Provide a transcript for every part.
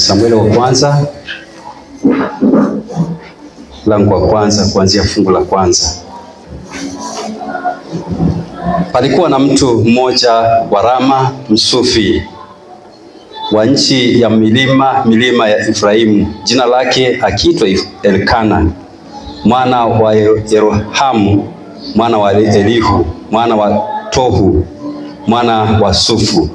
Samueli wa kwanza mlango wa kwanza kuanzia fungu la kwanza. Palikuwa na mtu mmoja wa Rama Msufi wa nchi ya milima ya Efraimu, jina lake akiitwa Elkana mwana wa Yerohamu mwana wa Elihu mwana wa Tohu mwana wa Sufu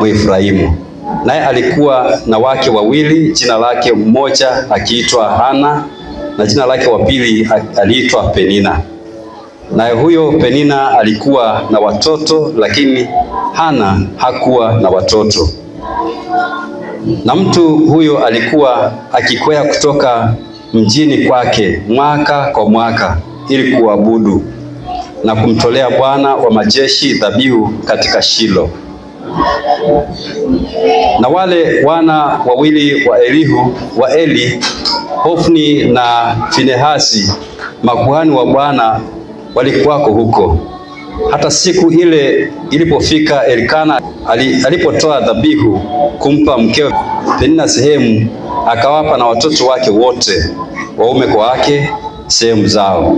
Mwefraimu. Naye alikuwa na wake wawili, jina lake mmoja akiitwa Hana na jina lake wa pili aliitwa Penina. Naye huyo Penina alikuwa na watoto, lakini Hana hakuwa na watoto. Na mtu huyo alikuwa akikwea kutoka mjini kwake mwaka kwa mwaka ili kuabudu na kumtolea Bwana wa majeshi dhabihu katika Shilo. Na wale wana wawili wa Eli, Hofni na Finehasi, makuhani wa Bwana, walikuwako huko. Hata siku ile ilipofika, Elkana alipotoa dhabihu kumpa mkewe Penina sehemu, akawapa na watoto wake wote waume kwa wake sehemu zao.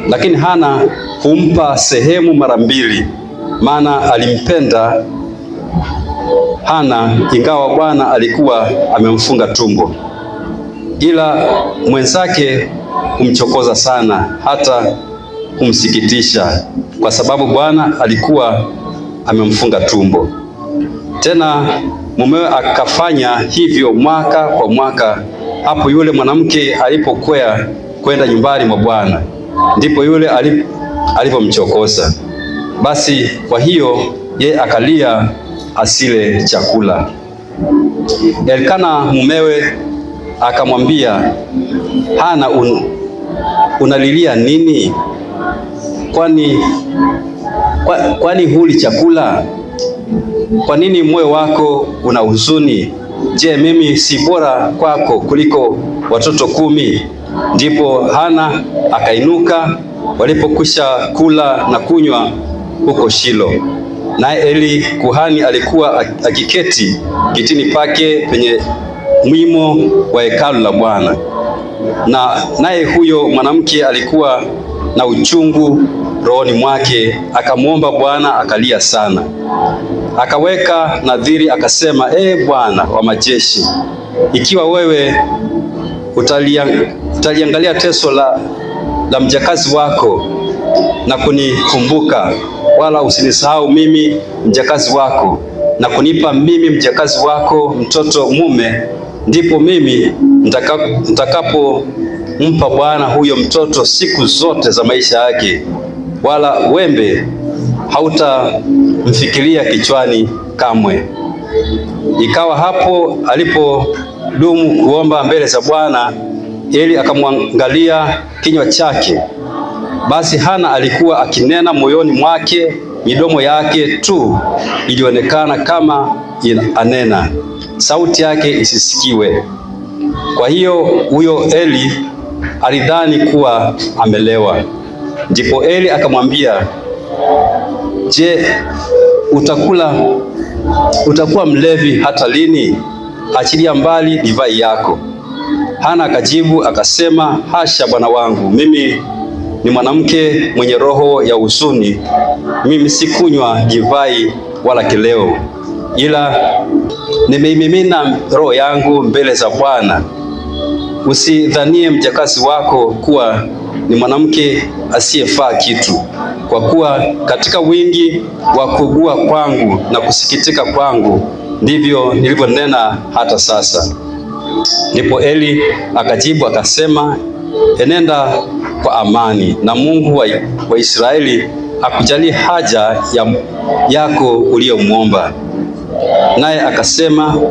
Lakini Hana humpa sehemu mara mbili, maana alimpenda Hana ingawa Bwana alikuwa amemfunga tumbo. Ila mwenzake humchokoza sana, hata kumsikitisha, kwa sababu Bwana alikuwa amemfunga tumbo. Tena mumewe akafanya hivyo mwaka kwa mwaka. Hapo yule mwanamke alipokwea kwenda nyumbani mwa Bwana, ndipo yule alipomchokoza. Basi kwa hiyo yeye akalia asile chakula. Elkana mumewe akamwambia, Hana, unalilia nini? Kwani huli chakula? Kwa nini moyo wako una huzuni? Je, mimi si bora kwako kuliko watoto 10? Ndipo Hana akainuka walipokwisha kula na kunywa huko Shilo. Naye Eli kuhani alikuwa akiketi kitini pake penye mwimo wa hekalu la Bwana. Naye huyo mwanamke alikuwa na uchungu rohoni mwake, akamwomba Bwana, akalia sana. Akaweka nadhiri akasema, Bwana wa majeshi, ikiwa wewe utaliangalia teso la mjakazi wako na kunikumbuka, wala usinisahau mimi mjakazi wako, na kunipa mimi mjakazi wako mtoto mume, ndipo mimi nitakapompa Bwana huyo mtoto siku zote za maisha yake, wala wembe hautamfikiria kichwani kamwe. Ikawa hapo alipodumu kuomba mbele za Bwana, Eli akamwangalia kinywa chake. Basi Hana alikuwa akinena moyoni mwake, midomo yake tu ilionekana kama anena, sauti yake isisikiwe. Kwa hiyo huyo Eli alidhani kuwa amelewa. Ndipo Eli akamwambia, je, utakuwa mlevi hata lini? Achilia mbali divai yako. Hana akajibu akasema, hasha bwana wangu, mimi ni mwanamke mwenye roho ya huzuni. Mimi sikunywa divai wala kileo, ila nimeimimina roho yangu mbele za Bwana. Usidhanie mjakazi wako kuwa ni mwanamke asiyefaa kitu, kwa kuwa katika wingi wa kuugua kwangu na kusikitika kwangu ndivyo nilivyonena hata sasa. Ndipo Eli akajibu akasema, enenda kwa amani, na Mungu wa Israeli akujalie haja yako uliyomwomba. Naye akasema,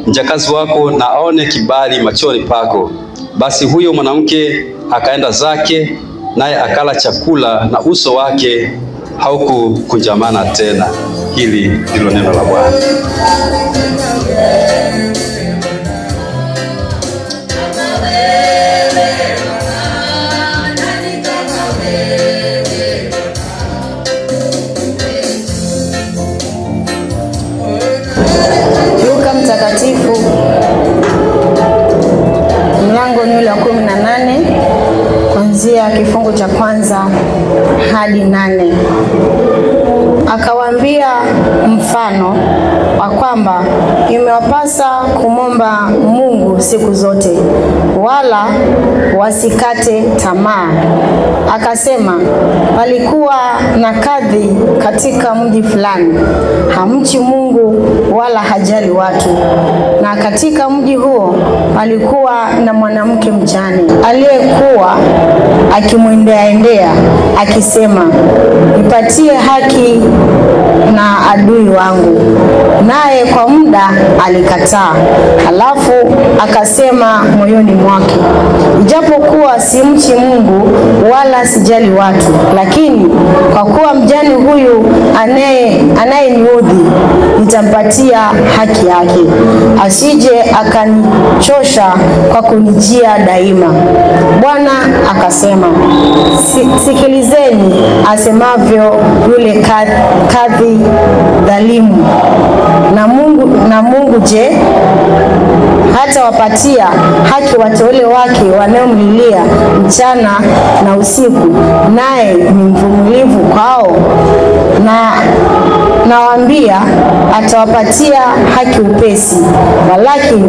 mjakazi wako na aone kibali machoni pako. Basi huyo mwanamke akaenda zake, naye akala chakula, na uso wake haukukunjamana tena. Hili ndilo neno la Bwana. Luka Mtakatifu hadi 8. Akawaambia mfano wa kwamba imewapasa kumomba Mungu siku zote, wala wasikate tamaa. Akasema, palikuwa na kadhi katika mji fulani, hamchi Mungu wala hajali watu. Na katika mji huo palikuwa na mwanamke mjane aliyekuwa akimwendeaendea akisema, nipatie haki na adui wangu. Naye kwa muda alikataa. Halafu akasema moyoni mwake, ijapokuwa simchi Mungu wala sijali watu, lakini kwa kuwa mjane huyu anayeniudhi, nitampatia haki yake, asije akanichosha kwa kunijia daima. Bwana akasema, sikilizeni asemavyo yule kadhi dhalimu. Na Mungu je, hata wapatia haki wateule wake wanaomlilia mchana na usiku, naye ni mvumilivu kwao? Nawaambia, atawapatia haki upesi. Walakini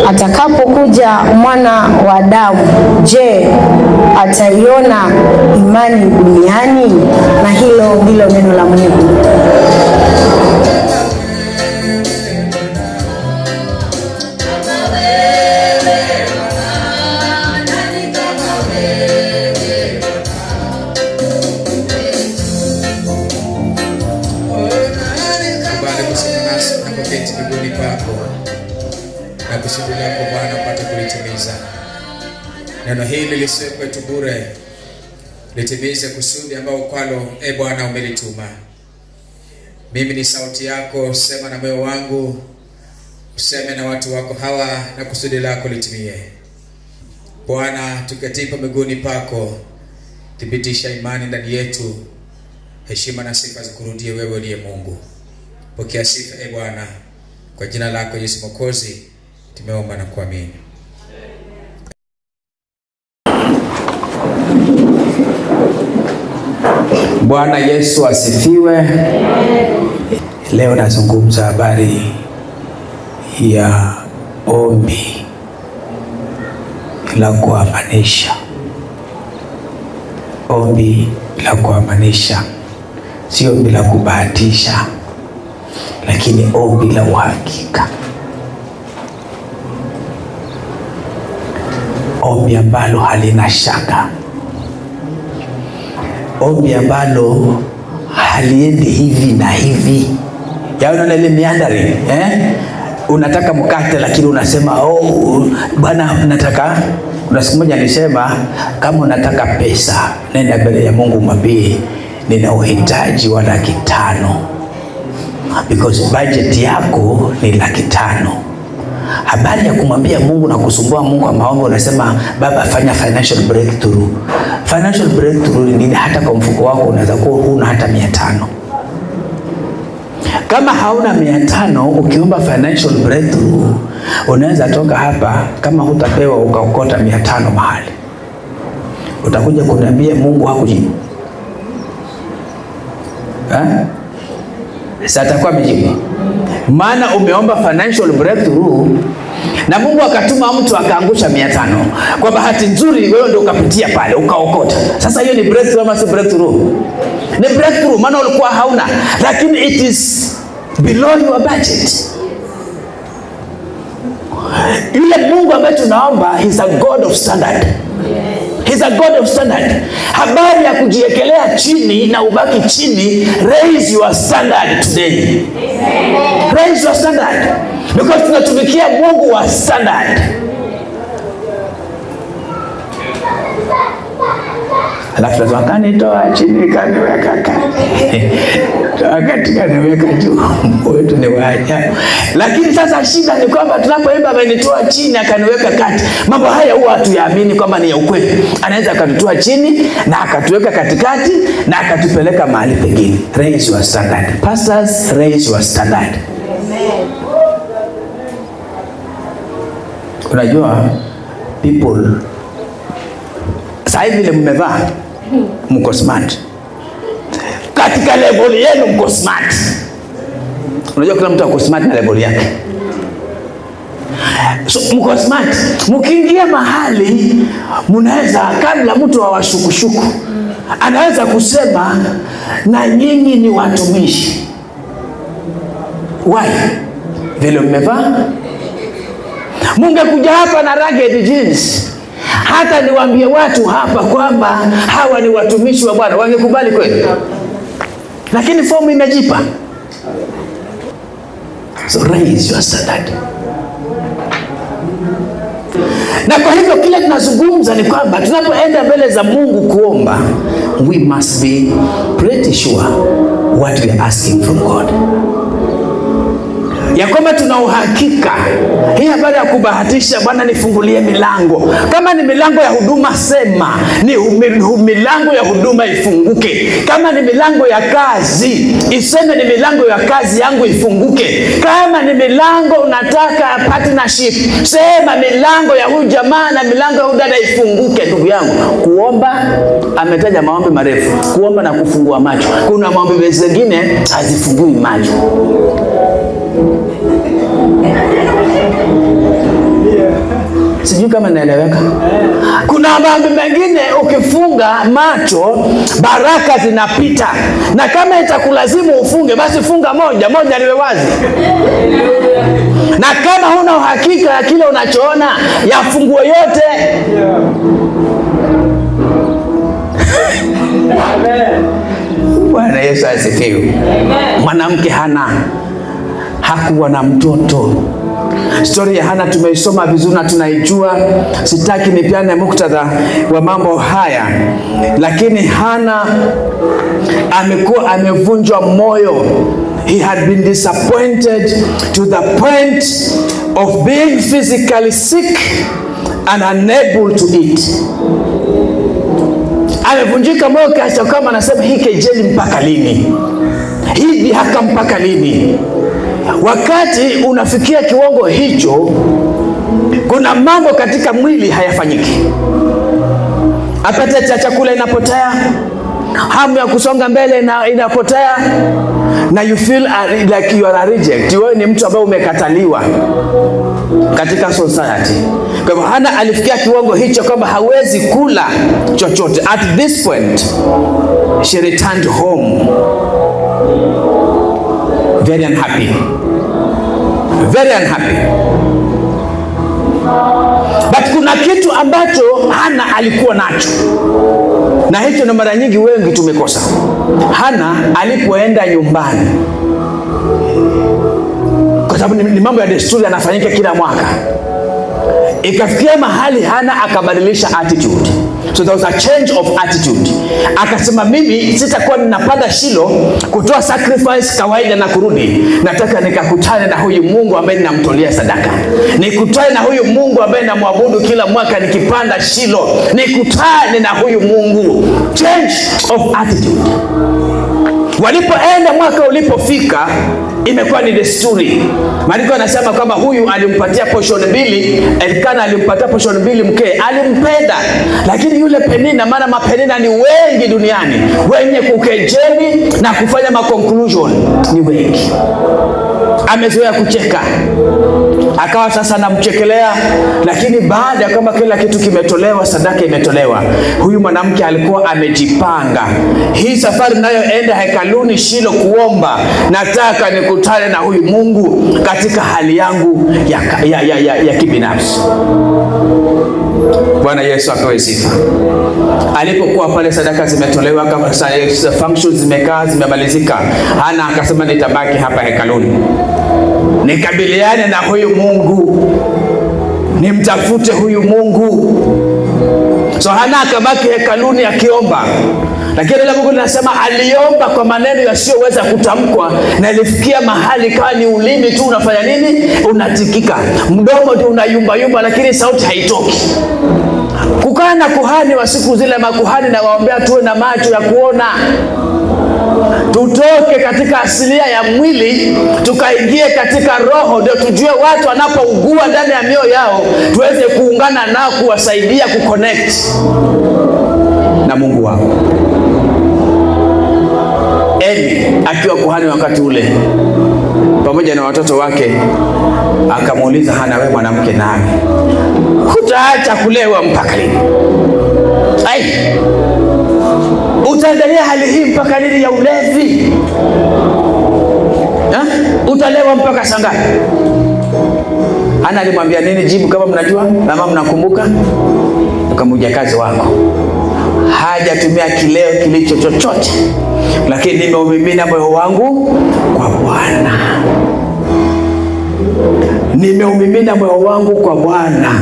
atakapokuja Mwana wa Adamu, je, ataiona imani duniani? Na hilo ndilo neno la Mungu. Na kusudi lako Bwana upate kulitimiza. Neno hili lisiwe kwetu bure, litimize kusudi ambao kwalo Bwana umelituma. Mimi ni sauti yako, sema na moyo wangu, useme na watu wako hawa, na kusudi lako litimie. Bwana, tuketipa miguuni pako, thibitisha imani ndani yetu. Heshima na sifa zikurudie wewe uliye Mungu. Pokea sifa Bwana, kwa jina lako Yesu Mwokozi tumeomba na kuamini. Bwana Yesu asifiwe. Leo nazungumza habari ya ombi la kuamanisha. Ombi la kuamanisha, sio ombi la kubahatisha, lakini ombi la uhakika. Ombi ambalo halina shaka. Ombi ambalo haliendi hivi na hivi. Yaona ile meandering, unataka mkate lakini unasema, Bwana nataka. Kuna siku moja nilisema, kama unataka pesa, nenda mbele ya Mungu mwambie, nina uhitaji wa 500,000. Because budget yako ni 500,000. Habari ya kumwambia Mungu na kusumbua Mungu kwa maombi, unasema Baba fanya financial breakthrough. Financial breakthrough ni nini? Hata kwa mfuko wako unaweza kuwa huna hata 500. Kama hauna 500, ukiomba financial breakthrough, unaweza toka hapa, kama hutapewa ukaokota 500 mahali. Utakuja kuniambia Mungu hakujibu. Sasa atakuwa amejibu. Maana umeomba financial breakthrough na Mungu akatuma mtu akaangusha 500. Kwa bahati nzuri wewe ndio ukapitia pale ukaokota. Sasa hiyo ni breakthrough ama si breakthrough? Ni breakthrough, maana ulikuwa hauna, lakini it is below your budget. Yule Mungu ambaye tunaomba, he's a God of standard. He's a God of standard. Habari ya kujiekelea chini na ubaki chini, raise your standard today. Raise your standard. Because tunatumikia Mungu wa standard. Alafu lazima kanitoa chini kaniweka kati. Wakati kaniweka juu, wetu ni waajabu. Lakini sasa shida ni kwamba tunapoimba amenitoa chini akaniweka kati, mambo haya huwa hatuyaamini kwamba ni ya ukweli. Anaweza akatutoa chini na akatuweka katikati na akatupeleka mahali pengine. Raise your standard. Pastors, raise your standard. Amen. Unajua people sasa hivi ile mmevaa mko smart. katika level yenu mko smart. Unajua kila mtu ako smart na level yake. So mko smart. Mkiingia mahali mnaweza, kabla mtu awashukushuku, anaweza kusema na nyinyi ni watumishi. Why? Vile mmevaa. Mungekuja hapa na ragged jeans, hata niwaambie watu hapa kwamba hawa ni watumishi wa Bwana, wangekubali kweli? Lakini fomu imejipa. So raise your standard. Na kwa hivyo kile tunazungumza ni kwamba tunapoenda mbele za Mungu kuomba, we must be pretty sure what we are asking from God. Ya kwamba tuna uhakika. Hii habari ya kubahatisha, Bwana nifungulie milango. Kama ni milango ya huduma, sema ni milango ya huduma ifunguke. Kama ni milango ya kazi, iseme ni milango ya kazi yangu ifunguke. Kama ni milango unataka partnership, sema milango ya huyu jamaa na milango ya huyu dada ifunguke. Ndugu yangu, kuomba, ametaja maombi marefu, kuomba na kufungua macho. Kuna maombi mengine hazifungui macho. Sijui kama naeleweka. Kuna mambo mengine ukifunga macho baraka zinapita, na kama itakulazimu ufunge, basi funga moja liwe wazi. Na kama huna uhakika ya kile unachoona, yafungue yote. Bwana Yesu asifiwe. Mwanamke Hana hakuwa na mtoto. Story ya Hana tumeisoma vizuri na tunaijua. Sitaki nipeane muktadha wa mambo haya, lakini Hana amekuwa amevunjwa moyo. He had been disappointed to the point of being physically sick and unable to eat. Amevunjika moyo kiasi kama anasema hii kejeli mpaka lini? Hii dhihaka mpaka lini? Wakati unafikia kiwango hicho, kuna mambo katika mwili hayafanyiki. Appetite ya chakula inapotea, hamu ya kusonga mbele inapotea, na you feel like you are a reject. Wewe ni mtu ambaye umekataliwa katika society. Kwa hivyo Hana alifikia kiwango hicho kwamba hawezi kula chochote. At this point, she returned home very unhappy. Very unhappy. But kuna kitu ambacho Hana alikuwa nacho, na hicho na mara nyingi wengi tumekosa. Hana alipoenda nyumbani, kwa sababu ni mambo ya desturi yanafanyika kila mwaka, ikafikia mahali Hana akabadilisha attitude. So there was a change of attitude. Akasema mimi sitakuwa ninapanda Shilo kutoa sacrifice kawaida na kurudi. Nataka nikakutane na huyu Mungu ambaye ninamtolea sadaka. Nikutane na huyu Mungu ambaye namwabudu kila mwaka nikipanda Shilo. Nikutane na huyu Mungu. Change of attitude. Walipoenda mwaka ulipofika, imekuwa ni desturi. Maandiko yanasema kwamba huyu alimpatia portion 2, Elkana alimpatia portion 2 mke, alimpenda. Lakini yule Penina, maana mapenina ni wengi duniani, wenye kukejeli na kufanya conclusion ni wengi. Amezoea kucheka, akawa sasa anamchekelea. Lakini baada kama kila kitu kimetolewa, sadaka imetolewa, huyu mwanamke alikuwa amejipanga. Hii safari nayoenda hekaluni Shilo kuomba, nataka nikutane na huyu Mungu katika hali yangu ya kibinafsi. Bwana Yesu apewe sifa. Alipokuwa pale sadaka zimetolewa, kama functions zimekaa zimemalizika, Hana akasema nitabaki hapa hekaluni, nikabiliane na huyu Mungu, nimtafute huyu Mungu. So Hana akabaki hekaluni akiomba. Lakini ile Mungu linasema aliomba kwa maneno yasiyoweza kutamkwa, na ilifikia mahali kama ni ulimi tu unafanya nini? Unatikika. Mdomo tu unayumba yumba, lakini sauti haitoki. Kukaa na kuhani wa siku zile, makuhani na waombea tuwe na macho ya kuona. Tutoke katika asilia ya mwili, tukaingie katika roho, ndio tujue watu wanapougua ndani ya mioyo yao, tuweze kuungana nao kuwasaidia kuconnect na Mungu wao. zamani wakati ule pamoja na watoto wake akamuuliza Hana, wewe mwanamke nani? Hutaacha kulewa mpaka lini? Utaendelea hali hii mpaka lini ya ulevi? Utalewa mpaka saa ngapi? Hana alimwambia nini jibu kama mnajua na kama mnakumbuka? Mjakazi wako hajatumia kileo kilicho chochote, lakini nimeumimina moyo wangu kwa Bwana. Nimeumimina moyo wangu kwa Bwana.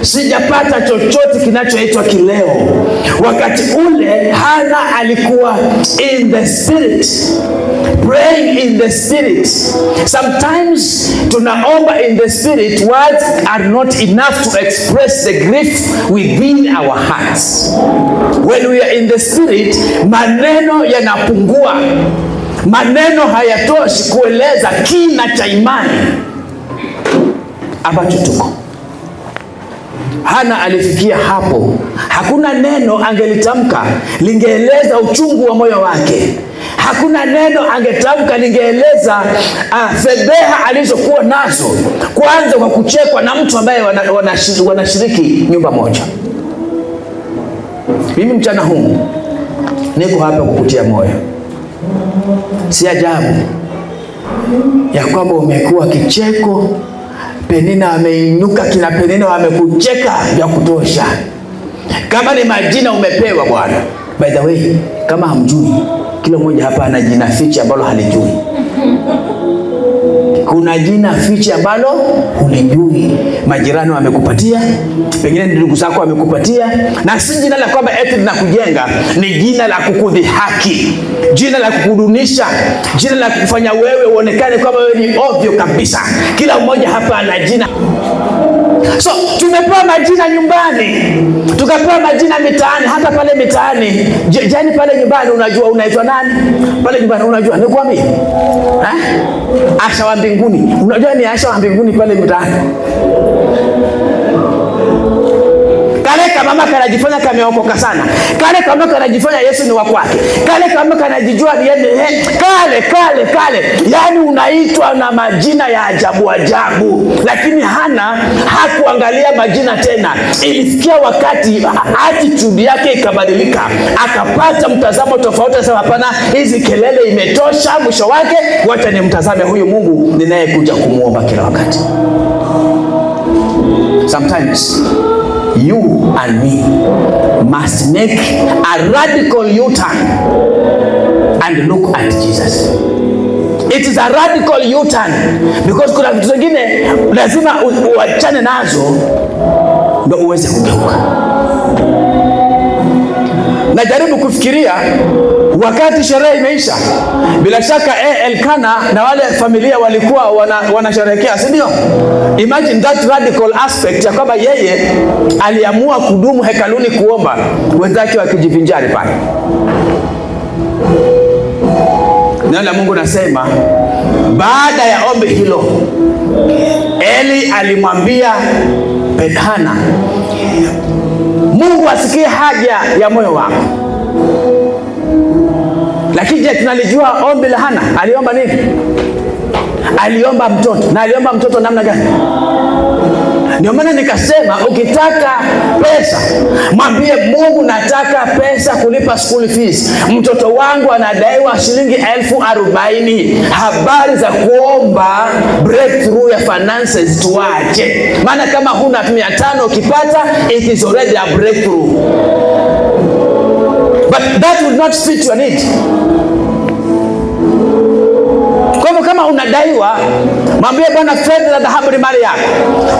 Sijapata chochote kinachoitwa kileo. Wakati ule Hana alikuwa in the spirit, praying in the spirit. Sometimes tunaomba in the spirit, words are not enough to express the grief within our hearts. When we are in the spirit, maneno yanapungua. Maneno hayatoshi kueleza kina cha imani ambacho tuko. Hana alifikia hapo. Hakuna neno angelitamka lingeeleza uchungu wa moyo wake. Hakuna neno angetamka lingeeleza fedheha alizokuwa nazo, kwanza kwa kuchekwa na mtu ambaye wanashiriki nyumba moja. Mimi mchana huu niko hapa kukutia moyo. Si ajabu ya kwamba umekuwa kicheko. Penina ameinuka, kina Penina amekucheka vya kutosha. Kama ni majina umepewa Bwana. By the way, kama hamjui, kila mmoja hapa ana jina fiche ambalo halijui. Kuna jina fiche ambalo hulijui. Majirani wamekupatia, pengine ndugu zako wamekupatia, na si jina la kwamba eti linakujenga, ni jina la kukudhihaki, jina la kukudunisha, jina la kufanya wewe uonekane kwamba wewe ni ovyo kabisa. Kila mmoja hapa ana jina. So tumepewa majina nyumbani, tukapewa majina mitaani. Hata pale mitaani, jani pale nyumbani unajua unaitwa nani? Pale nyumbani unajua, nikwambie Asha wa mbinguni. Unajua ni Asha wa mbinguni pale mitaani. Kale kama mama kanajifanya kameokoka sana. Kale kama kanajifanya Yesu ni wa kwake. Kale kama kanajijua ni yeye. Kale. Yaani unaitwa na majina ya ajabu. Lakini Hana hakuangalia majina tena. Ilifikia wakati attitude yake ikabadilika. Akapata mtazamo tofauti. Sasa hapana, hizi kelele imetosha. Mwisho wake wacha nimtazame huyu Mungu ninayekuja kumuomba kila wakati. Sometimes you and me must make a radical U-turn and look at Jesus. It is a radical U-turn because kuna vitu vingine lazima uachane nazo ndio uweze kugeuka. Najaribu kufikiria wakati sherehe imeisha, bila shaka Elkana na wale familia walikuwa wanasherehekea, si ndio? Imagine that radical aspect ya kwamba yeye aliamua kudumu hekaluni kuomba, wenzake wakijivinjari pale. Neno la Mungu nasema baada ya ombi hilo Eli alimwambia Hana, Mungu asikie haja ya moyo wako. Lakini je, tunalijua ombi la Hana? Aliomba nini? Aliomba mtoto. Na aliomba mtoto namna gani? Ndio maana nikasema ukitaka pesa, mwambie Mungu nataka pesa kulipa school fees. Mtoto wangu anadaiwa shilingi 40,000. Habari za kuomba breakthrough ya finances tuache. Maana kama huna 500 ukipata, it is already a breakthrough. But that will not fit your need. Kwa hivyo kama unadaiwa, mwambie Bwana fedha na dhahabu ni mali yako.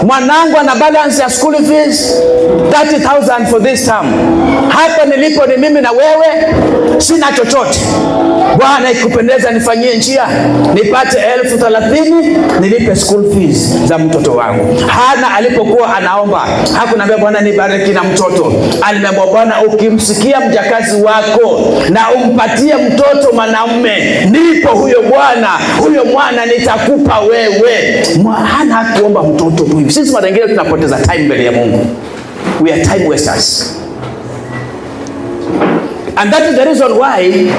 Mwanangu ana balance ya school fees 30,000 for this term. Hapa nilipo ni mimi na wewe, sina chochote. Bwana ikupendeza nifanyie njia, nipate 30,000 nilipe school fees za mtoto wangu. Hana alipokuwa anaomba, hakunambia Bwana nibariki na mtoto. Alimwambia Bwana ukimsikia mjakazi wako na umpatie mtoto mwanamume, ndipo huyo Bwana, huyo mwana nitakupa wewe. Hana hakuomba mtoto tu hivi. Sisi mara nyingine tunapoteza time mbele ya Mungu. We are time wasters. And that is the reason why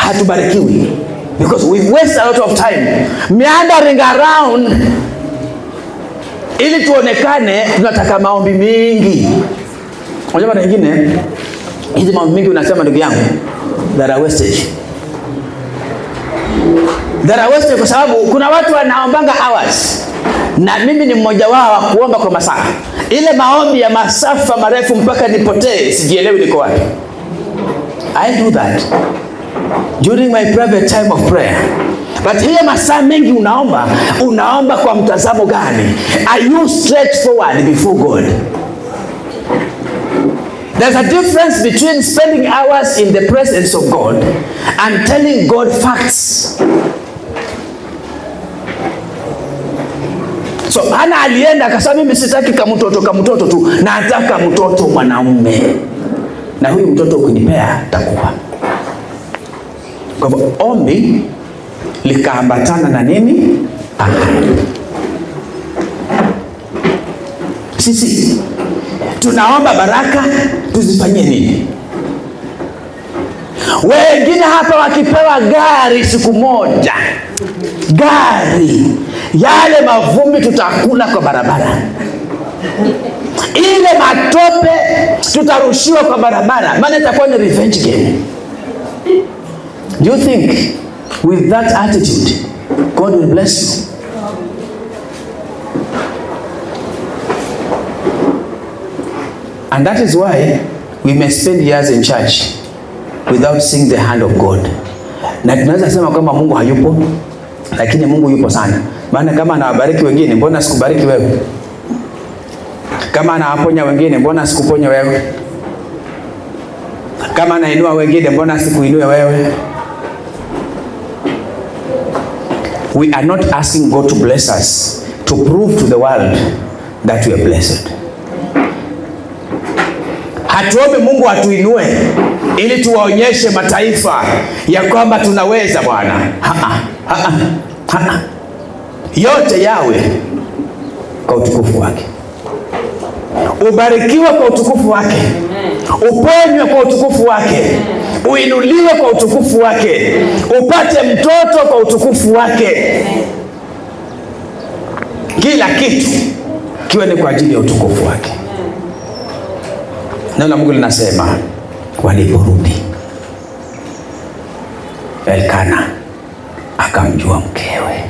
hatubarikiwi, because we waste a lot of time meandering around ili tuonekane tunataka maombi mingi. Unajua mara nyingine hizi maombi mingi unasema ndugu yangu, that are wastage. That are wastage kwa sababu kuna watu wanaombanga hours. Na mimi ni mmoja wao wa kuomba kwa masaa. Ile maombi ya masafa marefu mpaka nipotee, sijielewi niko wapi. I do that during my private time of prayer. But hiyo masaa mengi unaomba kwa mtazamo gani? Are you straightforward before God? There's a difference between spending hours in the presence of God and telling God facts. So Hana alienda akasema mimi sitaki kamtoto tu, nataka mtoto mwanaume. Na huyu mtoto ukinipea takuwa. Kwa hivyo ombi likaambatana na nini? Ahadi. Sisi tunaomba baraka, tuzifanyie nini? Wengine hapa wakipewa gari siku moja, gari, yale mavumbi tutakula kwa barabara, ile matope tutarushiwa kwa barabara, maana itakuwa ni revenge game. Do you think with that attitude God will bless you? And that is why we may spend years in church without seeing the hand of God. Na tunaweza sema kama Mungu hayupo, lakini Mungu yupo sana. Maana kama anawabariki wengine, mbona sikubariki wewe? Kama anawaponya wengine, mbona sikuponya wewe? Kama anainua wengine, mbona sikuinue wewe? We are not asking God to bless us to prove to the world that we are blessed. Hatuombe Mungu atuinue ili tuwaonyeshe mataifa ya kwamba tunaweza Bwana. Yote yawe kwa utukufu wake. Ubarikiwe kwa utukufu wake. Uponywe kwa utukufu wake. Uinuliwe kwa utukufu wake. Upate mtoto kwa utukufu wake. Kila kitu kiwe ni kwa ajili ya utukufu wake. Neno la Mungu linasema waliporudi, Elkana akamjua mkewe.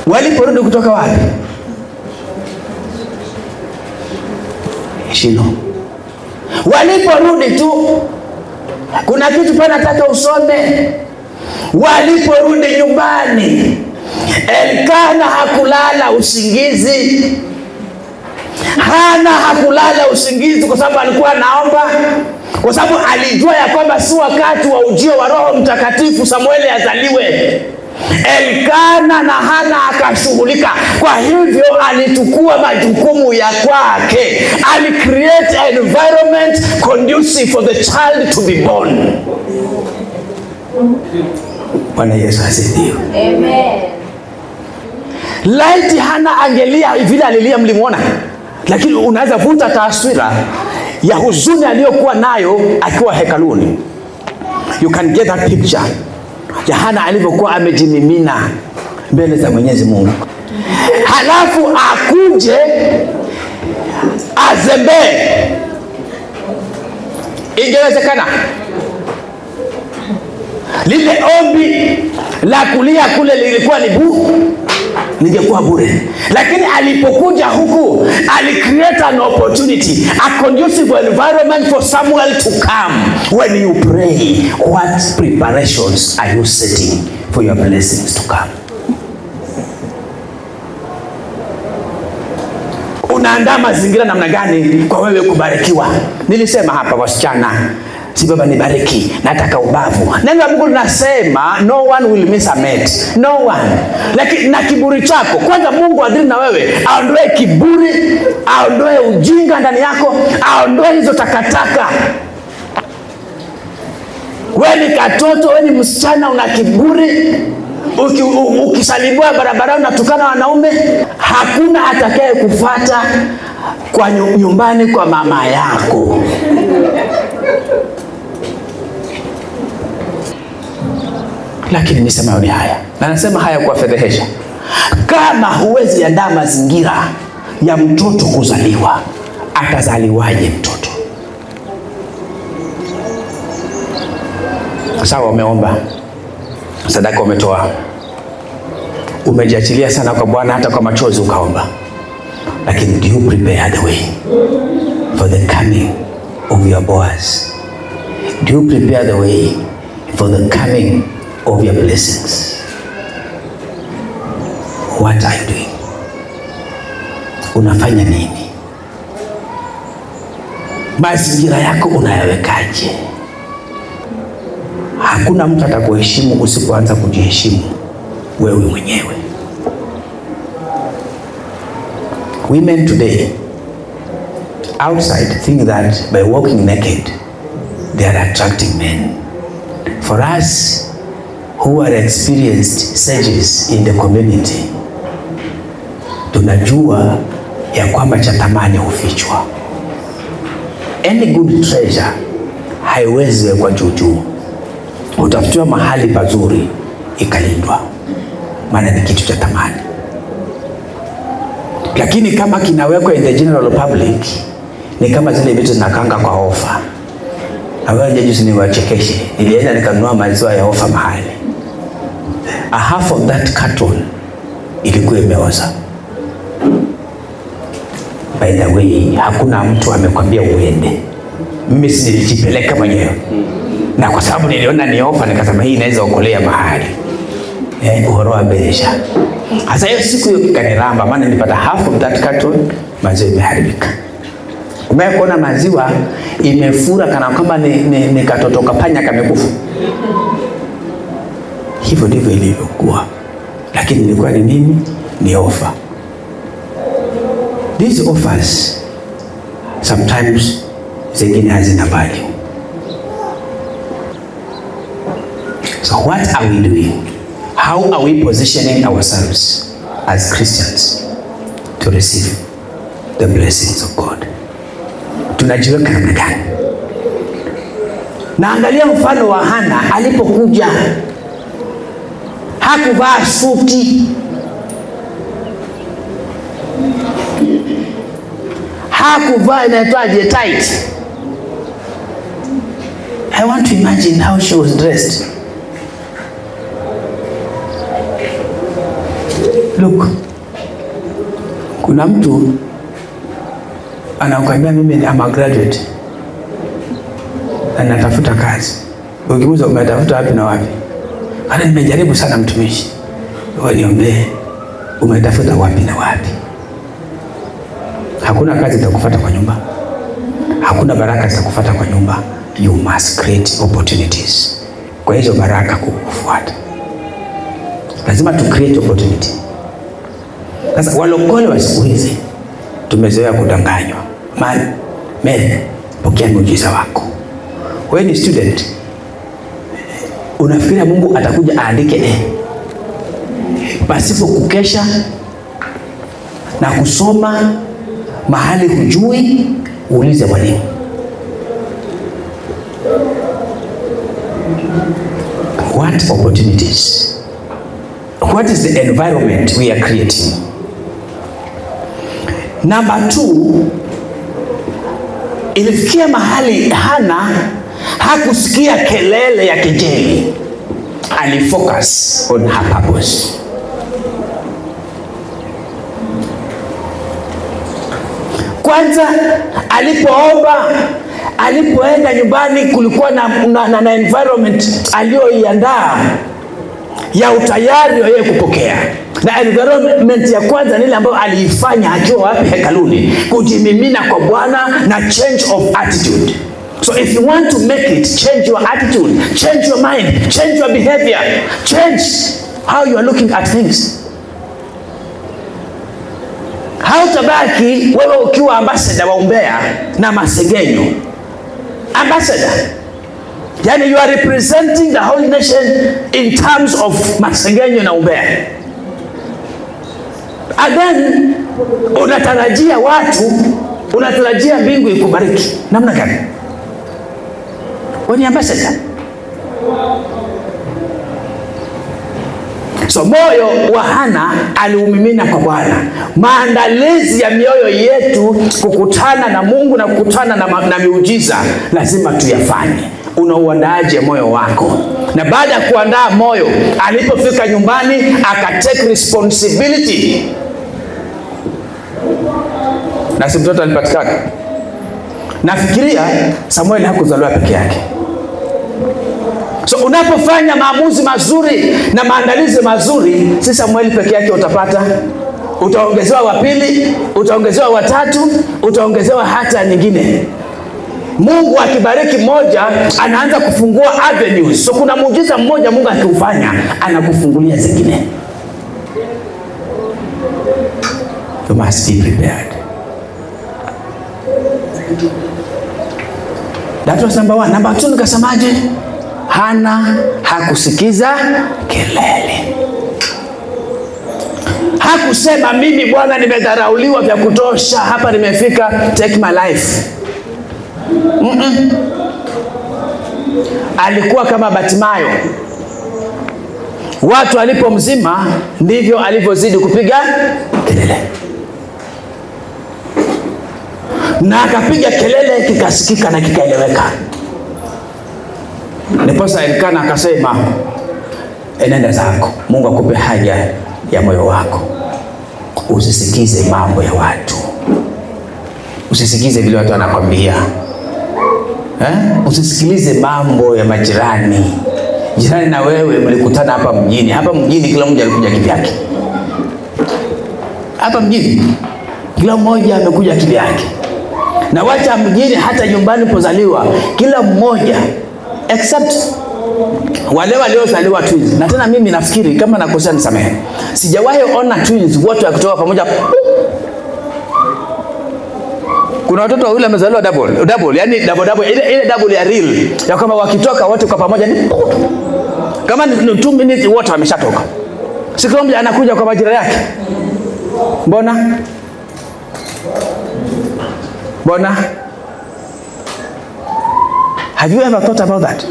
Waliporudi kutoka wapi? Shilo. Waliporudi tu, kuna kitu pana nataka usome. Waliporudi nyumbani, Elkana hakulala usingizi. Hana hakulala usingizi kwa sababu alikuwa anaomba, kwa sababu alijua ya kwamba si wakati wa ujio wa Roho Mtakatifu Samueli azaliwe. Elkana na Hana akashughulika. Kwa hivyo alichukua majukumu ya kwake. Ali create an environment conducive for the child to be born. Bwana Yesu asifiwe. Amen. Laiti Hana angelia vile alilia mlimuona. Lakini unaweza vuta taswira ya huzuni aliyokuwa nayo akiwa hekaluni. You can get that picture. Ya Hana alivyokuwa amejimimina mbele za Mwenyezi Mungu. Halafu akuje azembe. Ingewezekana lile ombi la kulia kule lilikuwa ningekuwa bure. Lakini alipokuja huku, ali create an opportunity, a conducive environment for Samuel to come. When you pray, what preparations are you setting for your blessings to come? Unaandaa mazingira namna gani kwa wewe kubarikiwa? Nilisema hapa wasichana, si baba nibariki, nataka ubavu. Neno la Mungu linasema no one will miss a mate. No one. Lakini na kiburi chako, kwanza Mungu adili na wewe, aondoe kiburi, aondoe ujinga ndani yako, aondoe hizo takataka. Wewe ni katoto, wewe ni msichana una kiburi, ukisalibua barabara unatukana wanaume, hakuna atakaye kufuata kwa nyumbani kwa mama yako. Lakini nisema ni haya. Na nasema haya kwa fedhehesha. Kama huwezi andaa mazingira ya mtoto kuzaliwa, atazaliwaje mtoto? Sawa, umeomba, sadaka umetoa, umejiachilia sana kwa Bwana, hata kwa machozi ukaomba. Lakini do you prepare the way for the coming of your Boaz? Do you prepare the way for the coming of your blessings? What are you doing? Unafanya nini? Mazingira yako unayawekaje? Hakuna mtu atakuheshimu usipoanza kujiheshimu wewe mwenyewe. Women today outside think that by walking naked they are attracting men. For us who are experienced sages in the community, tunajua ya kwamba cha thamani hufichwa. Any good treasure haiwezi wekwa juu. Utafutiwa mahali pazuri ikalindwa, maana ni kitu cha thamani. Lakini kama kinawekwa in the general public, ni kama zile vitu zinakanga kwa ofa. Na wewe juzi ni wachekeshe, nilienda nikanunua maziwa ya ofa mahali. A half of that carton ilikuwa imeoza. By the way, hakuna mtu amekwambia uende. Mimi nilijipeleka mwenyewe. Na kwa sababu niliona ni ofa, nikasema hii inaweza okolea mahali. Uhoroa beresha. Hasa hiyo siku hiyo kikaniramba, maana nilipata half of that carton, maziwa imeharibika. Umeona maziwa imefura kana kama ni katoto kapanya kamekufa. Hivyo ndivyo ilivyokuwa. Lakini ilikuwa ni nini? Ni offer. These offers sometimes zingine hazina value. So what are we doing? How are we positioning ourselves as Christians to receive the blessings of God? Tunajiweka namna gani? Na angalia mfano wa Hana alipokuja. Hakuvaa suti. Hakuvaa inaitwaje tight. I want to imagine how she was dressed. Look, kuna mtu anakuambia mimi am a graduate na natafuta kazi. Ukimuuliza umetafuta wapi na wapi? Ana nimejaribu sana mtumishi. Wewe niombe, umetafuta wapi na wapi? Hakuna kazi itakufuata kwa nyumba. Hakuna baraka zitakufuata kwa nyumba. You must create opportunities kwa hizo baraka kukufuata. Lazima tu create opportunity. Sasa walokole wa siku hizi tumezoea kudanganywa. Pokea muujiza wako. Wewe ni student, unafikiria Mungu atakuja aandike pasipo kukesha na kusoma mahali hujui? Uulize mwalimu. What opportunities? What is the environment we are creating? Number 2, ilifikia mahali Hana hakusikia kelele ya kejeli. Alifocus on her purpose. Kwanza alipoomba, alipoenda nyumbani, kulikuwa na environment aliyoiandaa ya utayari wa yeye kupokea. Na environment ya kwanza ni ile ambayo aliifanya akiwa wapi? Hekaluni. Kujimimina kwa Bwana na change of attitude. So if you want to make it, change your attitude, change your mind, change your behavior, change how you are looking at things. Hautabaki wewe ukiwa ambassador wa umbea na masengenyo. Ambassador, yani you are representing the whole nation in terms of masengenyo na umbea. And then unatarajia watu, unatarajia mbingu ikubariki. Namna gani? Wewe ni ambassador. So moyo wa Hana aliumimina kwa Bwana. Maandalizi ya mioyo yetu kukutana na Mungu na kukutana na miujiza lazima tuyafanye. Unauandaaje moyo wako? Na baada ya kuandaa moyo, alipofika nyumbani akatake responsibility. Na si mtoto alipatikana. Nafikiria Samuel hakuzaliwa peke yake. So unapofanya maamuzi mazuri na maandalizi mazuri, si Samuel peke yake utapata. Utaongezewa wa pili, utaongezewa wa tatu, utaongezewa hata nyingine. Mungu akibariki moja, anaanza kufungua avenues. So kuna muujiza mmoja Mungu akiufanya, anakufungulia zingine. You must be prepared. That was number 1. Number 2 nikasemaje? Hana hakusikiza kelele. Hakusema mimi Bwana nimedharauliwa vya kutosha, hapa nimefika, take my life. Alikuwa kama Batimayo. Watu alipomzima ndivyo alivyozidi kupiga kelele. Na akapiga kelele kikasikika na kikaeleweka. Ndiposa Elikana akasema, enenda zako, Mungu akupe haja ya moyo wako. Usisikize mambo ya watu. Usisikize vile watu wanakwambia. Usisikilize mambo ya majirani. Jirani na wewe mlikutana hapa mjini. Hapa mjini kila mmoja alikuja kivyake. Hapa mjini kila mmoja amekuja kivyake. Na wacha mjini, hata nyumbani pozaliwa kila mmoja except wale waliozaliwa twins. Na tena mimi nafikiri kama nakosea nisamehe, sijawahi ona twins wote wakitoka pamoja. Kuna watoto wawili wamezaliwa double, yani double, ile double ya real, ya kama wakitoka wote kwa pamoja ni kama ni 2 minutes wote wameshatoka. Siku moja anakuja kwa majira yake. Mbona? Have you ever thought about that?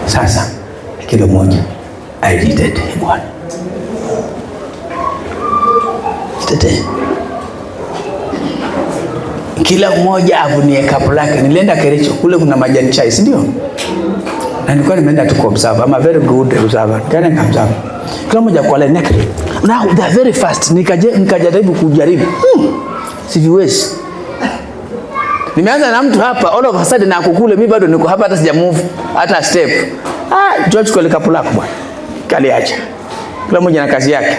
Sasa kila mmoja aidite Bwana. Tete. Kila mmoja avunie kapu lake. Nilienda Kericho, kule kuna majani chai, si ndio? Na nilikuwa nimeenda tu kuobserve. I'm a very good observer. Kana observe. Kila mmoja kwa line yake. Now they are very fast. Nikajaribu kujaribu. Siviwezi. Nimeanza na mtu hapa, all of a sudden na kukule, mimi bado niko hapa, hata sija move hata step. George kwa kapu lako bwana. Kaliacha. Kila mmoja na kazi yake.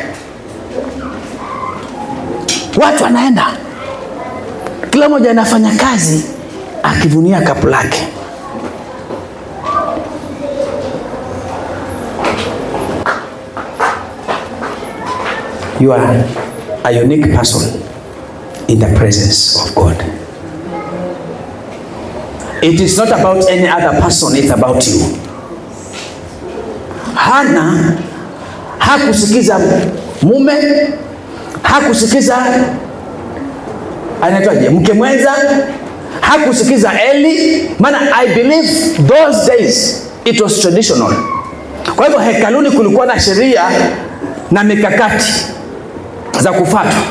Watu wanaenda. Kila mmoja anafanya kazi akivunia kapu lake. You are a unique person in the presence of God. It is not about any other person, it's about you. Hana hakusikiza mume, hakusikiza anaitwaje mke mwenza, hakusikiza Eli. Maana I believe those days it was traditional. Kwa hivyo hekaluni kulikuwa na sheria na mikakati za kufuatwa,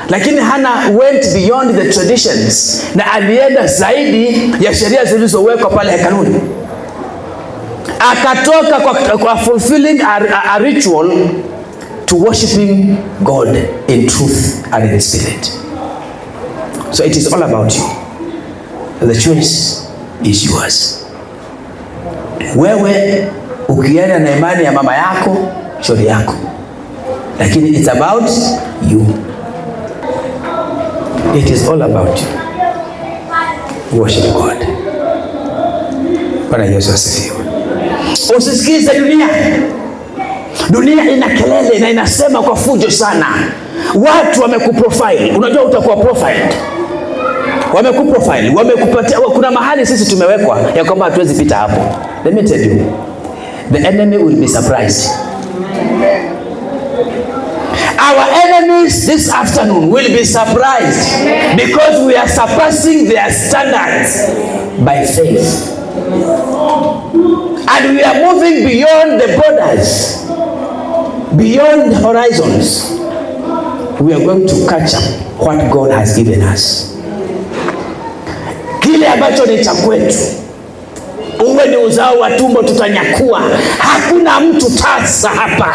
lakini Hana went beyond the traditions na alienda zaidi ya sheria zilizowekwa pale hekaluni. Akatoka kwa fulfilling a ritual to worshiping God in truth and in the spirit. So it is all about you. The choice is yours. Wewe ukienda na imani ya mama yako, shauri yako. Lakini it's about you. It is all about you. Worship God. Bwana Yesu asifiwe. Usisikize dunia. Dunia ina kelele na inasema kwa fujo sana. Watu wamekuprofile. Unajua utakuwa profiled. Wamekuprofile, wamekupatia. Kuna mahali sisi tumewekwa ya kwamba hatuwezi pita hapo. Let me tell you, the enemy will be surprised. Our enemies this afternoon will be surprised because we are surpassing their standards by faith. And we are moving beyond the borders, beyond the horizons. We are going to catch up what God has given us. Kile ambacho ni cha kwetu, uwe ni uzao wa tumbo tutanyakua. Hakuna mtu tasa hapa.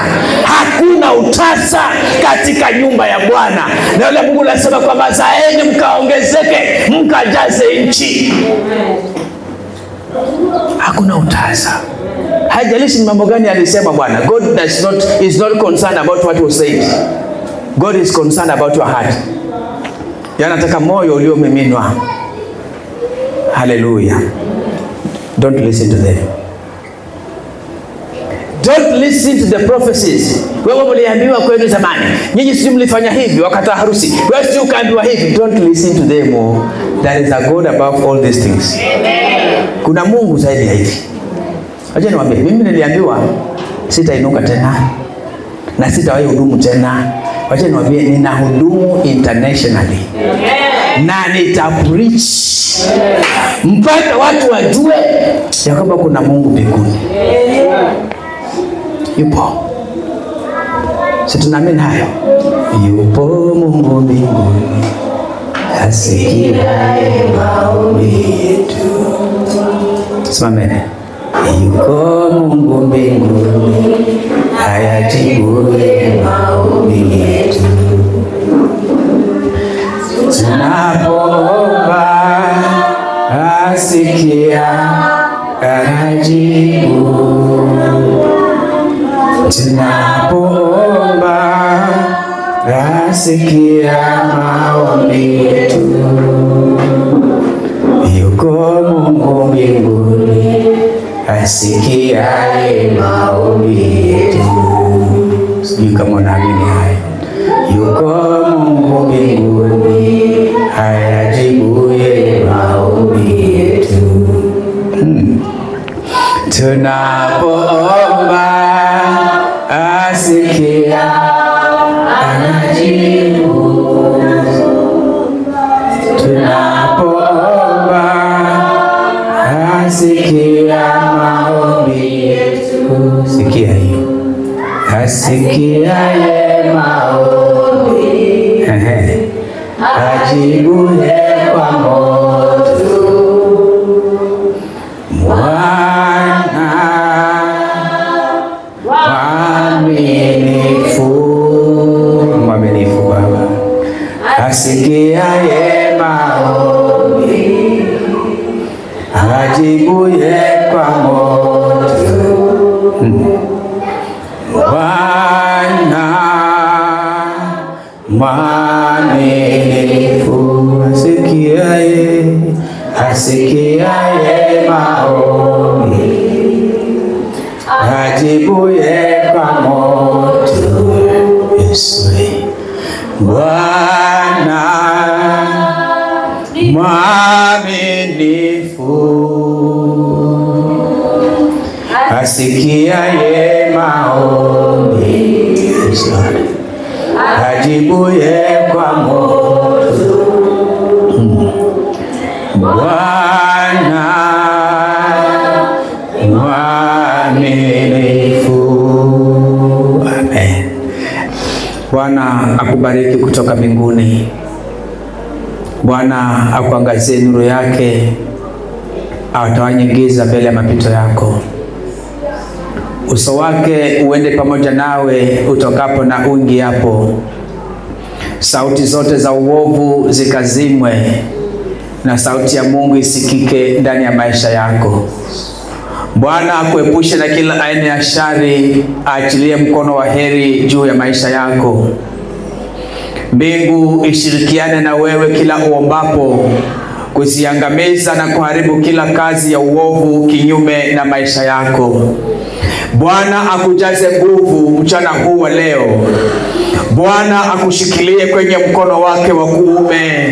Hakuna utasa katika nyumba ya Bwana. Na yule Mungu anasema kwamba zaeni mkaongezeke, mkajaze nchi. Hakuna utasa. Haijalishi ni mambo gani alisema Bwana. God is not concerned about what was said. God is concerned about your heart. Yanataka moyo uliomiminwa. Hallelujah. Don't listen to them. Don't listen to the prophecies. Wewe mliambiwa kwenu zamani, nyinyi si mlifanya hivi wakati wa harusi. Wewe si ukaambiwa hivi. Don't listen to them. There is a God above all these things. Amen. Kuna Mungu zaidi ya hivi. Acha niwaambie, mimi niliambiwa sitainuka tena na sitawahi hudumu tena. Acha niwaambie, ninahudumu internationally. Amen. Na nitapreach mpaka watu wajue ya kwamba kuna Mungu mbinguni. Yupo. Si tunaamini hayo? Yupo Mungu mbinguni, asikiaye maombi yetu. Simameni. Yuko Mungu mbinguni, ayajibuye maombi yetu. Tunapoomba asikia, anajibu. Tunapoomba asikia maombi yetu. Yuko Mungu mbinguni, asikiaye maombi yetu. Sijui kama unaamini hayo. Yuko Mungu mbinguni, ayajibuye maombi yetu. Tunapoomba asikia, anajibu. Tunapoomba asikia maombi yetu. Sikia hiyo. Asikiaye maombi, ajibuye kwa moto. Bwana mwaminifu Baba, asikiaye maombi, ajibuye kwa moto. Bwana mwaminifu, asikiaye maombi, ajibuye kwa moto. Yesu, Bwana mwaminifu, asikiaye maombi, ajibuye kwa moto. Bwana mwaminifu. Amen. Bwana akubariki kutoka mbinguni. Bwana akuangazie nuru yake, atawanye giza mbele ya mapito yako. Uso wake uende pamoja nawe utokapo na uingiapo. Sauti zote za uovu zikazimwe, na sauti ya Mungu isikike ndani ya maisha yako. Bwana akuepushe na kila aina ya shari, aachilie mkono wa heri juu ya maisha yako. Mbingu ishirikiane na wewe kila uombapo, kuziangamiza na kuharibu kila kazi ya uovu kinyume na maisha yako. Bwana akujaze nguvu mchana huu wa leo. Bwana akushikilie kwenye mkono wake wa kuume,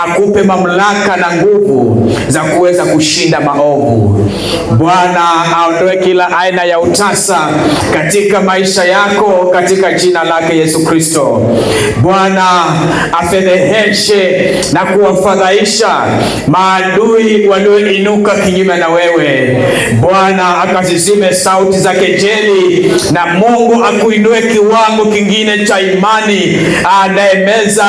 akupe mamlaka na nguvu za kuweza kushinda maovu. Bwana aondoe kila aina ya utasa katika maisha yako katika jina lake Yesu Kristo. Bwana afedheheshe na kuwafadhaisha maadui walioinuka kinyume na wewe. Bwana akazizime sauti za kejeli, na Mungu akuinue kiwango kingine cha imani anayemeza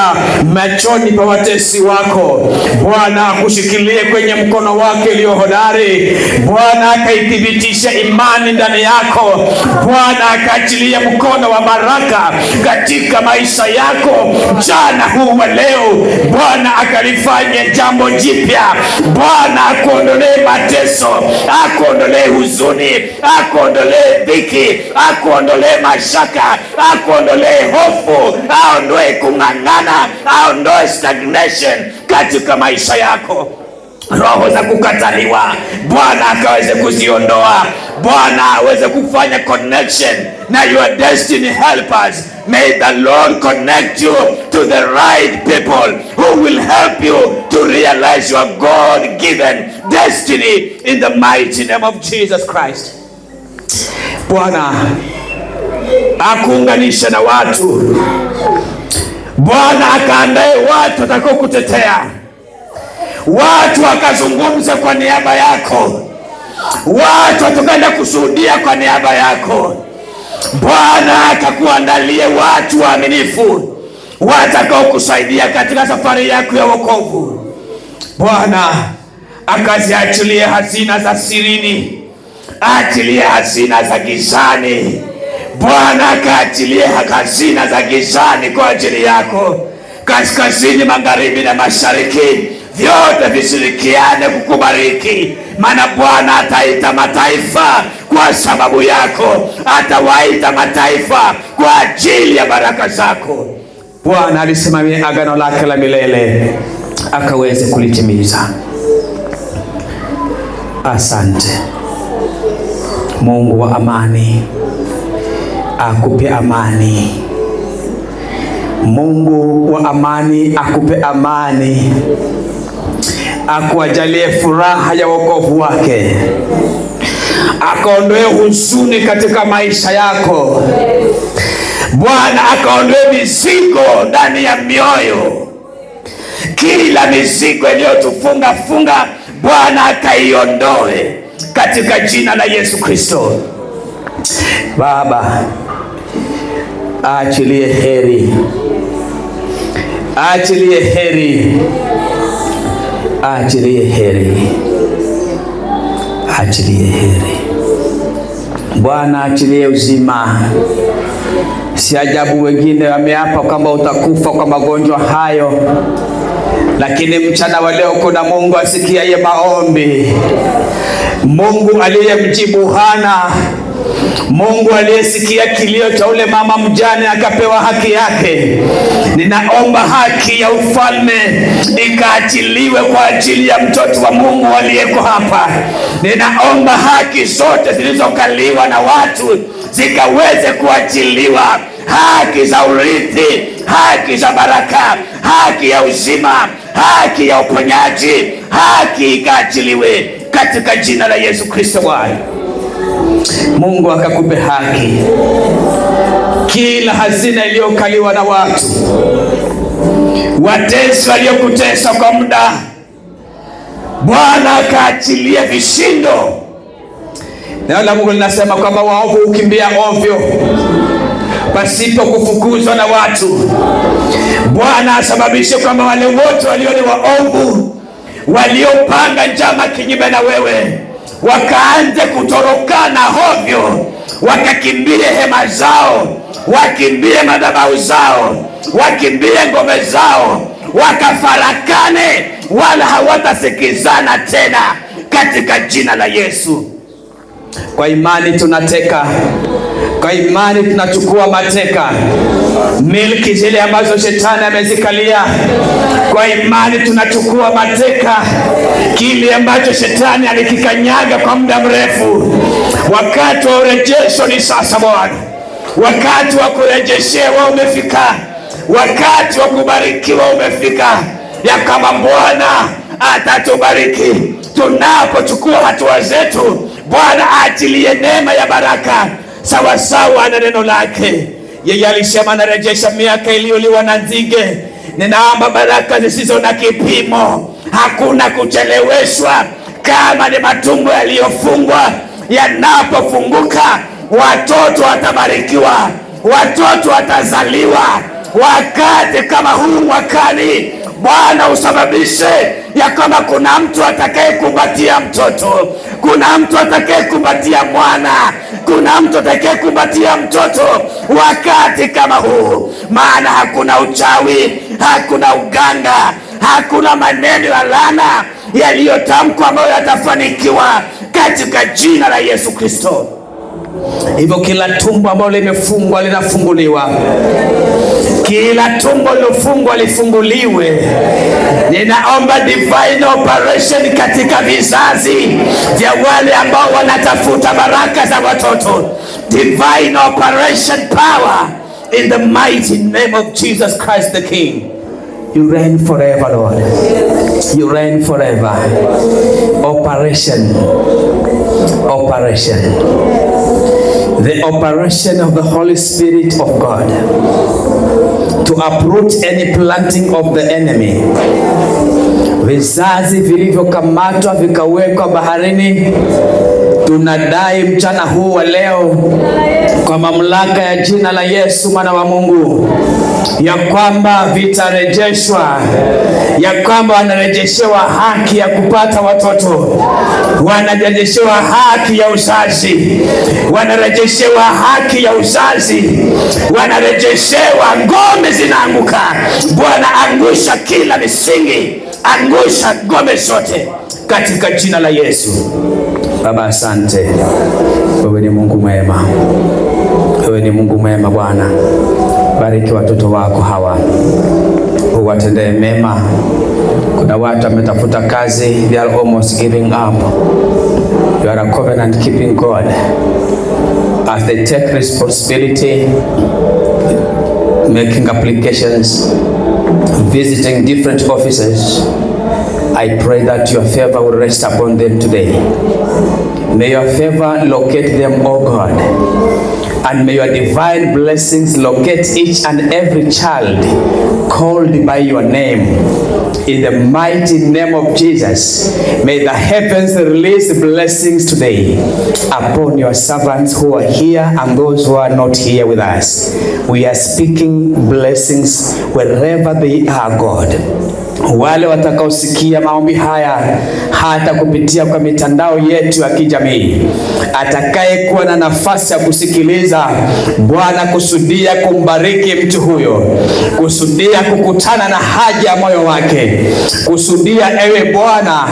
machoni pa watesi wako. Bwana akushikilie kwenye mkono wake ulio hodari. Bwana akaithibitisha imani ndani yako. Bwana akaachilia mkono wa baraka katika maisha yako mchana huu wa leo. Bwana akalifanya jambo jipya. Bwana akuondolee mateso, akuondolee huzuni, akuondolee dhiki, akuondolee mashaka, akuondolee hofu, aondoe kung'ang'ana, aondoe stagnation katika maisha yako. Roho za kukataliwa Bwana akaweze kuziondoa. Bwana aweze kufanya connection na your destiny helpers. May the Lord connect you to the right people who will help you to realize your God-given destiny in the mighty name of Jesus Christ. Bwana akuunganisha na watu. Bwana akaandae watu watakao kutetea. Watu wakazungumza kwa niaba yako. Watu watakwenda kushuhudia kwa niaba yako. Bwana akakuandalie watu waaminifu watakao kusaidia katika safari yako ya wokovu. Bwana akaziachilie hazina za sirini, achilie hazina za gizani. Bwana akaachilie hazina za gizani kwa ajili yako. Kaskazini, magharibi na mashariki, vyote vishirikiane kukubariki. Maana Bwana ataita mataifa kwa sababu yako. Atawaita mataifa kwa ajili ya baraka zako. Bwana alisimamia agano lake la milele akaweze kulitimiza. Asante. Mungu wa amani akupe amani. Mungu wa amani akupe amani. Akuajalie furaha ya wokovu wake. Akaondoe huzuni katika maisha yako. Bwana akaondoe mizigo ndani ya mioyo. Kila mizigo iliyotufunga Bwana akaiondoe katika jina la Yesu Kristo. Baba, achilie heri. Achilie heri. Achilie heri. Achilie heri. Bwana achilie uzima. Si ajabu wengine wameapa kwamba utakufa kwa magonjwa hayo, lakini mchana wa leo kuna Mungu asikiaye maombi. Mungu aliyemjibu Hana. Mungu aliyesikia kilio cha ule mama mjane akapewa haki yake. Ninaomba haki ya ufalme ikaachiliwe kwa ajili ya mtoto wa Mungu aliyeko hapa. Ninaomba haki zote zilizokaliwa na watu zikaweze kuachiliwa. Haki za urithi, haki za baraka, haki ya uzima, haki ya uponyaji, haki ikaachiliwe katika jina la Yesu Kristo Bwana. Mungu akakupe haki. Kila hazina iliyokaliwa na watu, watesi waliokutesa kwa muda, Bwana akaachilia vishindo. Neno la Mungu linasema kwamba waovu ukimbia ovyo pasipo kufukuzwa na watu. Bwana asababishe kwamba wale wote walio ni waovu, waliopanga njama kinyume na wewe, wakaanze kutorokana hovyo, wakakimbie hema zao, wakimbie madhabahu zao, wakimbie ngome zao, wakafarakane, wala hawatasikizana tena katika jina la Yesu. Kwa imani tunateka. Kwa imani tunachukua mateka milki zile ambazo shetani amezikalia. Kwa imani tunachukua mateka kile ambacho shetani alikikanyaga kwa muda mrefu. Wakati wa urejesho ni sasa Bwana. Wakati wa kurejeshewa umefika. Wakati wa kubarikiwa umefika. Ya kama Bwana atatubariki tunapochukua hatua zetu. Bwana achilie neema ya baraka sawa sawa na neno lake. Yeye alisema anarejesha miaka iliyoliwa na nzige. Ninaomba baraka zisizo na kipimo. Hakuna kucheleweshwa. Kama ni matumbo yaliyofungwa, yanapofunguka watoto watabarikiwa, watoto watazaliwa. Wakati kama huu mwakani, Bwana usababishe ya kama kuna mtu atakayekumbatia mtoto, kuna mtu atakayekumbatia mwana, kuna mtu atakayekumbatia mtoto wakati kama huu. Maana hakuna uchawi, hakuna uganga, hakuna maneno ya laana yaliyotamkwa ambayo yatafanikiwa katika jina la Yesu Kristo. Hivyo kila tumbo ambalo limefungwa linafunguliwa. Kila tumbo lilofungwa lifunguliwe. Ninaomba divine operation katika vizazi vya wale ambao wanatafuta baraka za watoto. Divine operation power in the mighty name of Jesus Christ the King. You reign forever, Lord. You reign forever. Operation. Operation. The operation of the Holy Spirit of God to uproot any planting of the enemy. Vizazi vilivyokamatwa vikawekwa baharini, tunadai mchana huu wa leo kwa mamlaka ya jina la Yesu mwana wa Mungu ya kwamba vitarejeshwa, ya kwamba wanarejeshewa haki ya kupata watoto, wanarejeshewa haki ya uzazi, wanarejeshewa haki ya uzazi, wanarejeshewa. Ngome zinaanguka. Bwana angusha kila misingi, angusha ngome zote katika jina la Yesu. Baba asante. Wewe ni Mungu mwema. Wewe ni Mungu mwema Bwana. Bariki watoto wako hawa, uwatendee mema. Kuna watu wametafuta kazi, they are almost giving up. You are a covenant keeping God. As they take responsibility, making applications, visiting different offices, I pray that your favor will rest upon them today. May your favor locate them, oh God. And may your divine blessings locate each and every child called by your name. In the mighty name of Jesus, may the heavens release blessings today upon your servants who are here and those who are not here with us. We are speaking blessings wherever they are, God. Wale watakaosikia maombi haya hata kupitia kwa mitandao yetu ya kijamii, atakaye kuwa na nafasi ya kusikiliza, Bwana kusudia kumbariki mtu huyo, kusudia kukutana na haja ya moyo wake, kusudia ewe Bwana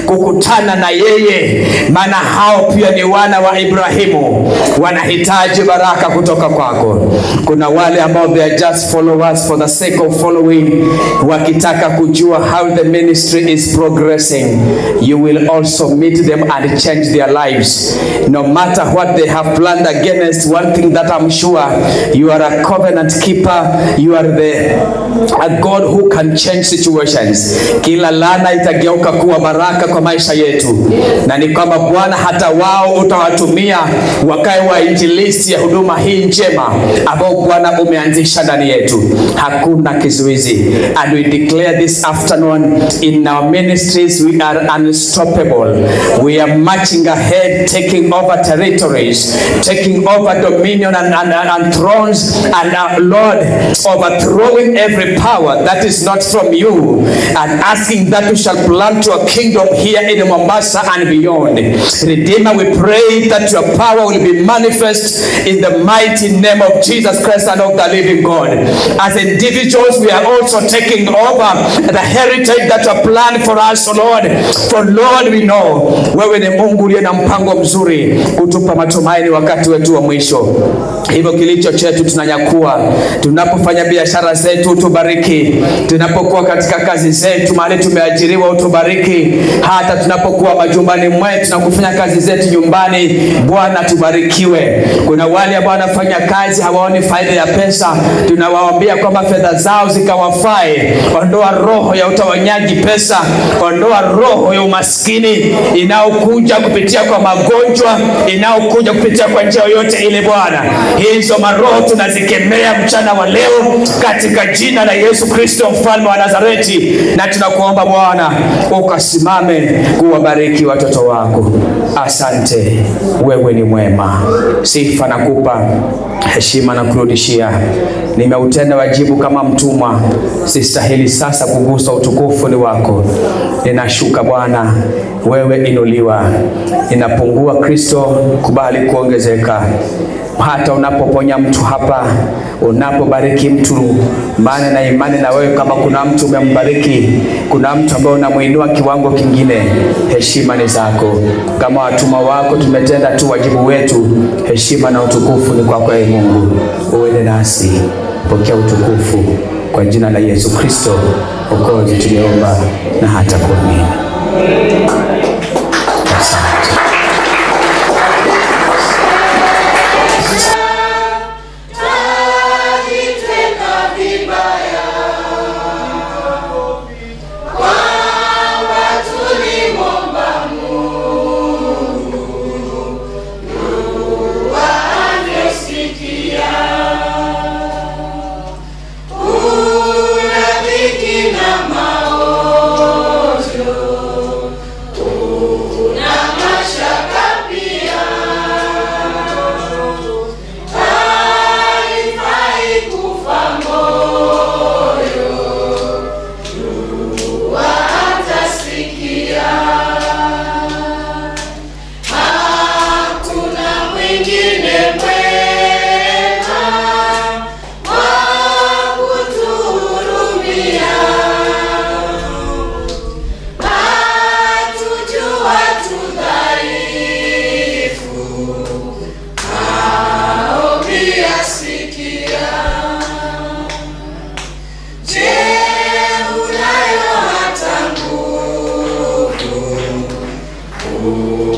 kukutana na yeye, maana hao pia ni wana wa Ibrahimu, wanahitaji baraka kutoka kwako. Kuna wale ambao they are just followers for the sake of following, wakitaka kujua how the ministry is progressing. You will also meet them and change their lives. No matter what they have planned against, one thing that I'm sure, you are a covenant keeper. You are a God who can change situations. Kila laana itageuka kuwa baraka kwa maisha yetu. Na ni kwamba Bwana hata wao utawatumia wakae wa injilisti ya huduma hii njema ambao Bwana umeanzisha ndani yetu. Hakuna kizuizi. And we declare this afternoon in our ministries we are unstoppable. We are marching ahead, taking over territories, taking over dominion and thrones, and Lord, overthrowing every power that is not from you, and asking that we shall plant your kingdom here in Mombasa and beyond. Redeemer, we pray that your power will be manifest in the mighty name of Jesus Christ and of the living God. As individuals, we are also taking over the heritage that are planned for us, O Lord. For Lord, we know wewe ni Mungu uliye na mpango mzuri kutupa matumaini wakati wetu wa mwisho. Hivyo kilicho chetu tunanyakua. Tunapofanya biashara zetu utubariki. Tunapokuwa katika kazi zetu mahali tumeajiriwa utubariki. Hata tunapokuwa majumbani mwetu na kufanya kazi zetu nyumbani, Bwana tubarikiwe. Kuna wale ambao wanafanya kazi hawaoni faida ya pesa, tunawaambia kwamba fedha zao zikawafae. Ondoa roho ya utawanyaji pesa, ondoa roho ya umaskini inaokuja kupitia kwa magonjwa, inaokuja kupitia kwa njia yoyote ile Bwana. Hizo maroho tunazikemea mchana wa leo katika jina la Yesu Kristo mfalme wa Nazareti, na tunakuomba Bwana ukasimame kuwabariki watoto wako. Asante, wewe ni mwema. Sifa nakupa, heshima na kurudishia. Nimeutenda wajibu kama mtumwa, sistahili sasa kugusa utukufu ni wako. Ninashuka Bwana, wewe inuliwa. Ninapungua Kristo, kubali kuongezeka. Hata unapoponya mtu hapa, unapobariki mtu, maana na imani na wewe kama kuna mtu umembariki, kuna mtu ambaye unamuinua kiwango kingine, heshima ni zako. Kama watumwa wako tumetenda tu wajibu wetu, heshima na utukufu ni kwako ee Mungu. Uende nasi, pokea utukufu kwa jina la Yesu Kristo. Okozi tumeomba na hata kuamini. Asante. Oh